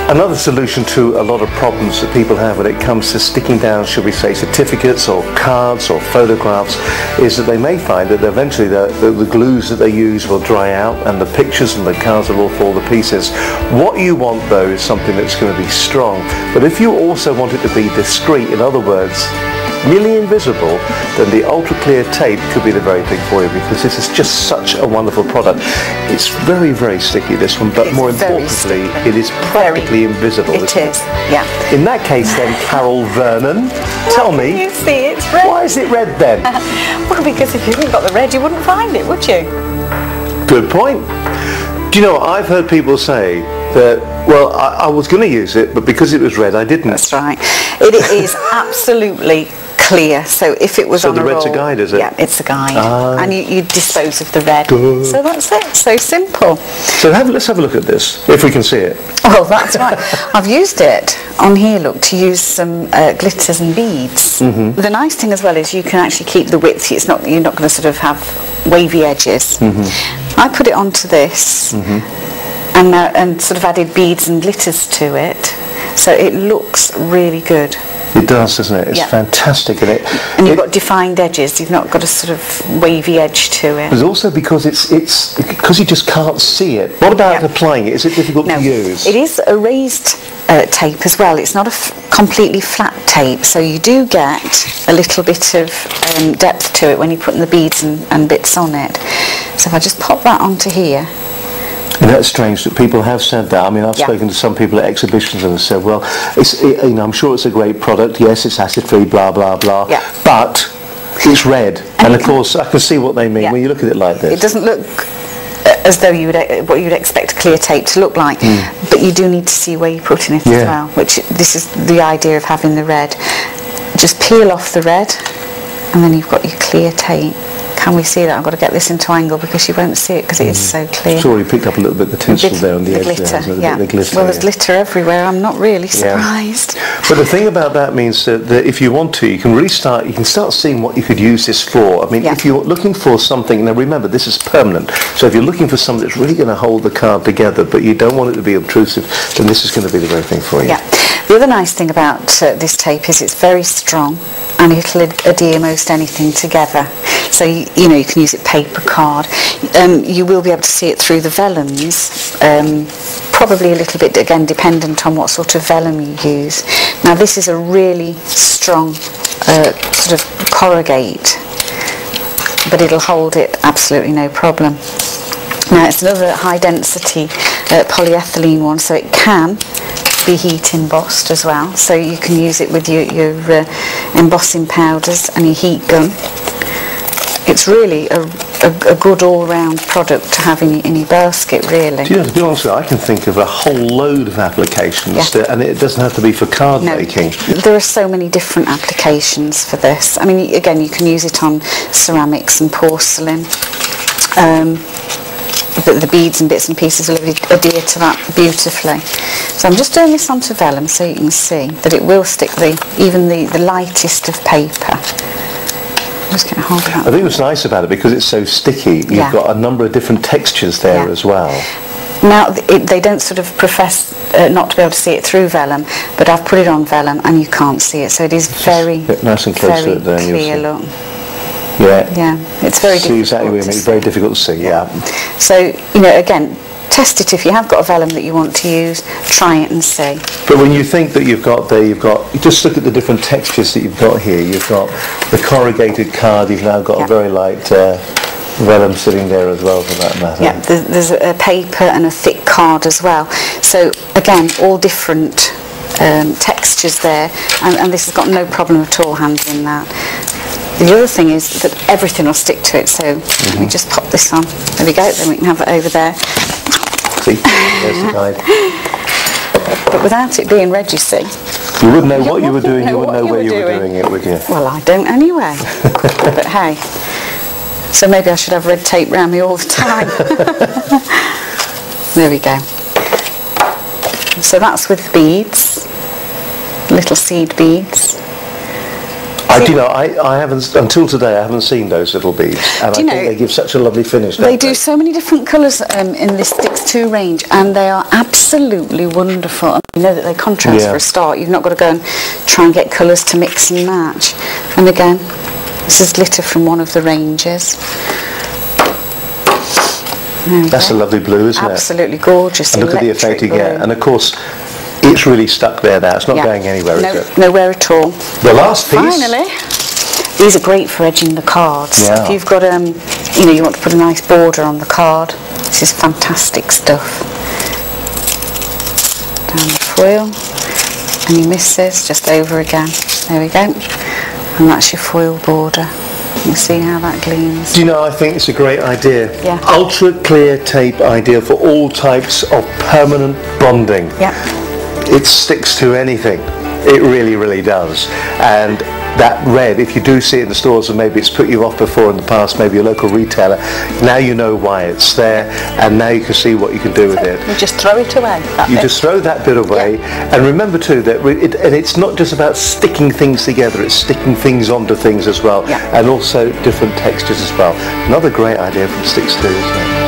Another solution to a lot of problems that people have when it comes to sticking down, shall we say, certificates or cards or photographs, is that they may find that eventually the glues that they use will dry out and the pictures and the cards will all fall to pieces. What you want though is something that's going to be strong, but if you also want it to be discreet, in other words, nearly invisible, then the ultra clear tape could be the very thing for you, because this is just such a wonderful product. It's very, very sticky, this one, but more importantly, it is practically invisible. It is, yeah. In that case then, Carol Vernon, tell me, you see it's red. Why is it red then? Well, because if you hadn't got the red, you wouldn't find it, would you? Good point. Do you know what, I've heard people say that, well, I was going to use it, but because it was red, I didn't. That's right. It is absolutely clear. So if it was on a roll... So the red's a guide, is it? Yeah, it's a guide. And you dispose of the red. Duh. So that's it. So simple. So let's have a look at this, if we can see it. Oh, that's right. I've used it on here, look, to use some glitters and beads. Mm-hmm. The nice thing as well is you can actually keep the width. You're not going to sort of have wavy edges. Mm-hmm. I put it onto this. Mm-hmm. And sort of added beads and glitters to it, so it looks really good. It does, doesn't it? It's fantastic, isn't it? And you've got defined edges. You've not got a sort of wavy edge to it. But also because it's because you just can't see it. What about applying it? Is it difficult to use? It is a raised tape as well. It's not a completely flat tape, so you do get a little bit of depth to it when you're putting the beads and bits on it. So if I just pop that onto here. And that's strange that people have said that. I mean, I've spoken to some people at exhibitions and have said, well, I'm sure it's a great product. Yes, it's acid-free, blah, blah, blah. Yeah. But it's red. And of course, I can see what they mean when you look at it like this. It doesn't look as though what you'd expect clear tape to look like. But you do need to see where you're putting it as well, which this is the idea of having the red. Just peel off the red, and then you've got your clear tape. Can we see that? I've got to get this into angle because you won't see it because it is so clear. It's already picked up a little bit of the tinsel there on the edge glitter, there. The glitter, well, there's glitter everywhere. I'm not really surprised. But the thing about that means that if you want to, you can start seeing what you could use this for. I mean, if you're looking for something, now remember, this is permanent. So if you're looking for something that's really going to hold the card together, but you don't want it to be obtrusive, then this is going to be the very thing for you. Yeah. The other nice thing about this tape is it's very strong and it'll adhere most anything together. So you can use it paper, card. You will be able to see it through the vellums, probably a little bit, again, dependent on what sort of vellum you use. Now this is a really strong sort of corrugate, but it'll hold it absolutely no problem. Now it's another high density polyethylene one, so it can be heat embossed as well, so you can use it with your embossing powders and your heat gun. It's really a good all-round product to have in your basket, really. To be honest with you, I can think of a whole load of applications, and it doesn't have to be for card making. There are so many different applications for this. I mean, again, you can use it on ceramics and porcelain. The beads and bits and pieces will adhere to that beautifully. So I'm just doing this onto vellum so you can see that it will stick even the lightest of paper. I'm just going to hold it up. I think what's nice about it, because it's so sticky, you've got a number of different textures there as well. Now, they don't sort of profess not to be able to see it through vellum, but I've put it on vellum and you can't see it, so it is very, nice and close to it there, clear look. Yeah, it's very difficult. Exactly what I mean. It's very difficult to see. Yeah. So again, test it if you have got a vellum that you want to use. Try it and see. But when you think that you just look at the different textures that you've got here. You've got the corrugated card. You've now got a very light vellum sitting there as well, for that matter. Yeah, there's a paper and a thick card as well. So again, all different textures there, and this has got no problem at all handling that. The other thing is that everything will stick to it, so let me just pop this on. There we go, then we can have it over there. See, there's the guide. But without it being red, you see. You wouldn't know what you were doing, you wouldn't know where you were doing it, would you? Well, I don't anyway. But hey, so maybe I should have red tape around me all the time. There we go. So that's with beads, little seed beads. Do you know, I haven't, until today, I haven't seen those little beads, and I think they give such a lovely finish. They do so many different colours in this Stix2 range, and they are absolutely wonderful. And you know that they contrast for a start. You've not got to go and try and get colours to mix and match. And again, this is glitter from one of the ranges. That's a lovely blue, isn't it? Absolutely gorgeous. And look at the effect you get. And of course, it's really stuck there now. It's not going anywhere, is it? Nowhere at all. The last piece. Finally. These are great for edging the cards. Yeah. If you've got, you know, you want to put a nice border on the card, this is fantastic stuff. Down the foil. Any misses, just over again. There we go. And that's your foil border. You see how that gleams. Do you know, I think it's a great idea. Yeah. Ultra clear tape ideal for all types of permanent bonding. Yeah. It sticks to anything. It really, really does. And that red, if you do see it in the stores and maybe it's put you off before in the past, maybe a local retailer, now you know why it's there, and now you can see what you can do with it. You just throw it away. Just throw that bit away, and remember too that and it's not just about sticking things together, it's sticking things onto things as well, and also different textures as well. Another great idea from Stix2, isn't it?